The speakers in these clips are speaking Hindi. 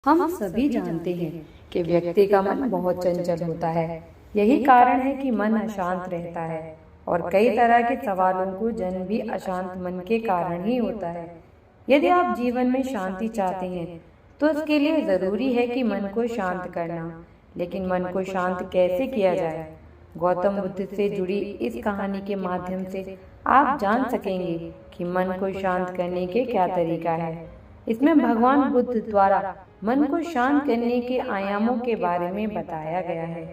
हम सभी जानते हैं कि व्यक्ति का मन बहुत चंचल होता है। यही कारण है कि मन अशांत रहता है और कई तरह के सवालों को जन्म भी अशांत मन के कारण ही होता है। यदि आप जीवन में शांति चाहते हैं तो इसके लिए जरूरी है कि मन को शांत करना। लेकिन मन को शांत कैसे किया जाए? गौतम बुद्ध से जुड़ी इस कहानी के माध्यम से आप जान सकेंगे कि मन को शांत करने के क्या तरीका है। इसमें भगवान बुद्ध द्वारा मन को शांत करने के आयामों के बारे में बताया गया है।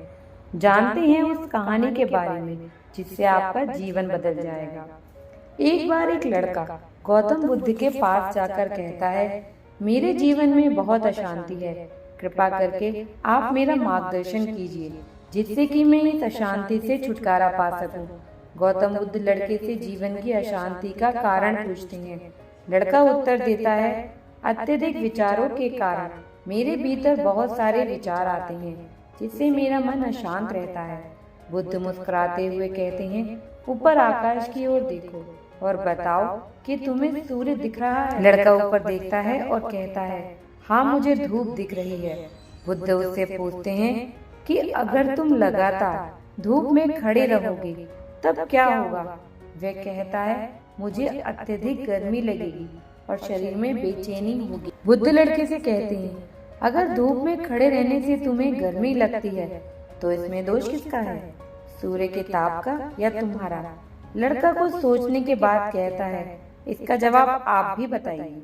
जानते हैं उस कहानी के बारे में जिससे आपका जीवन बदल जाएगा। एक बार एक लड़का गौतम बुद्ध के पास जाकर कहता है, मेरे जीवन में बहुत अशांति है, कृपा करके आप मेरा मार्गदर्शन कीजिए जिससे कि मैं इस अशांति से छुटकारा पा सकूं। गौतम बुद्ध लड़के से जीवन की अशांति का कारण पूछते हैं। लड़का उत्तर देता है, अत्यधिक विचारों के कारण मेरे भीतर बहुत सारे विचार आते हैं जिससे मेरा मन अशांत रहता है। बुद्ध मुस्कुराते हुए कहते हैं, ऊपर आकाश की ओर देखो और बताओ कि तुम्हें सूर्य दिख रहा है। लड़का ऊपर देखता है और कहता है, हाँ मुझे धूप दिख रही है। बुद्ध उससे पूछते हैं कि अगर तुम लगातार धूप में खड़े रहोगे तब क्या होगा? वह कहता है, मुझे अत्यधिक गर्मी लगेगी और शरीर में बेचैनी होगी। बुद्ध लड़के से कहते हैं, अगर धूप में खड़े रहने से तुम्हें गर्मी लगती है तो इसमें दोष किसका है, सूर्य के ताप का या तुम्हारा? लड़का को सोचने के बाद कहता है, इसका जवाब आप भी बताइए।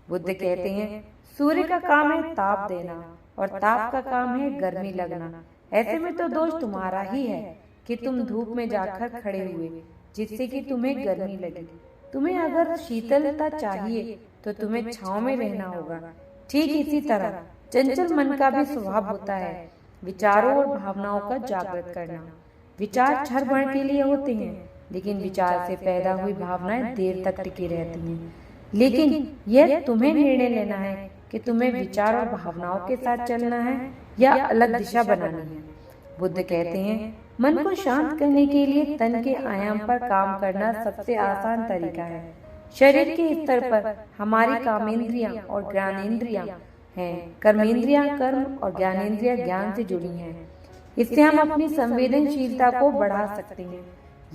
बुद्ध कहते हैं, सूर्य का काम है ताप देना और ताप का काम है गर्मी लगना। ऐसे में तो दोष तुम्हारा ही है कि तुम धूप में जाकर खड़े हुए जिससे कि तुम्हें गर्मी लगी। तुम्हें अगर शीतलता चाहिए तो तुम्हें छांव में रहना होगा। ठीक इसी तरह चंचल मन का भी स्वभाव होता है विचारों और भावनाओं का जागृत करना। विचार क्षण भर के लिए होते हैं, लेकिन विचार से पैदा हुई भावनाएं देर तक टिकी रहती हैं। लेकिन यह तुम्हें निर्णय लेना है कि तुम्हें विचार और भावनाओं के साथ चलना है या अलग दिशा बनानी है। बुद्ध कहते हैं, मन को शांत करने के लिए तन के आयाम पर काम करना सबसे आसान तरीका है। शरीर के स्तर पर हमारी कामेंद्रियां और ज्ञानेंद्रियां हैं। कर्मेंद्रियां कर्म और ज्ञानेंद्रियां ज्ञान से जुड़ी हैं। इससे हम अपनी संवेदनशीलता को बढ़ा सकते हैं,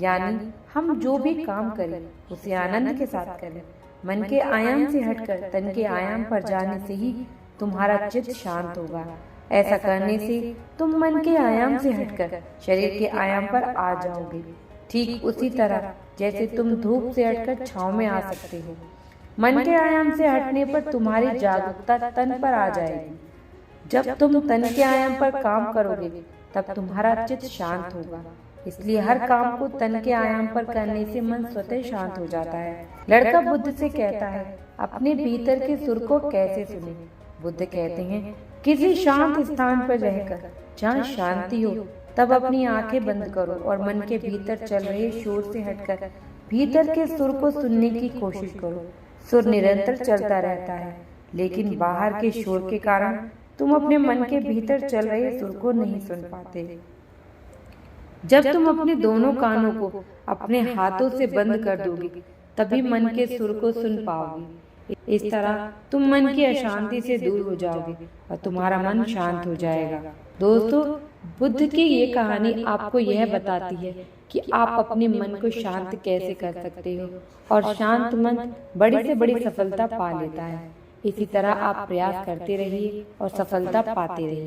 यानी हम जो भी काम करें उसे आनंद के साथ करें। मन के आयाम से हटकर तन के आयाम पर जाने से ही तुम्हारा चित्त शांत होगा। ऐसा करने से तुम मन के आयाम से हटकर शरीर के आयाम पर आ जाओगे। ठीक उसी तरह जैसे तुम धूप से हटकर छांव में आ सकते हो। मन के आयाम से हटने पर तुम्हारी जागरूकता तन पर आ जाएगी। जब तुम तन के आयाम पर काम करोगे तब तुम्हारा चित्त शांत होगा। इसलिए हर काम को तन के आयाम पर करने से मन स्वतः शांत हो जाता है। लड़का बुद्ध से कहता है, अपने भीतर के सुर को कैसे सुने? बुद्ध कहते हैं, किसी शांत स्थान पर रहकर जहाँ शांति हो तब अपनी आंखें बंद करो और मन के भीतर चल रहे शोर से हटकर भीतर के सुर को सुनने की कोशिश करो। सुर निरंतर चलता रहता है, लेकिन बाहर के शोर के कारण तुम अपने मन के भीतर चल रहे सुर को नहीं सुन पाते। जब तुम अपने दोनों कानों को अपने हाथों से बंद कर दोगे तभी मन के सुर को सुन पाओगे। इस तरह तुम मन की अशांति से दूर हो जाओगे और तुम्हारा मन शांत हो जाएगा। दोस्तों, बुद्ध की ये कहानी आपको यह बताती है कि आप अपने मन को शांत कैसे कर सकते हो और शांत मन बड़ी से बड़ी सफलता पा लेता है। इसी तरह आप प्रयास करते रहिए और सफलता पाते रहिए।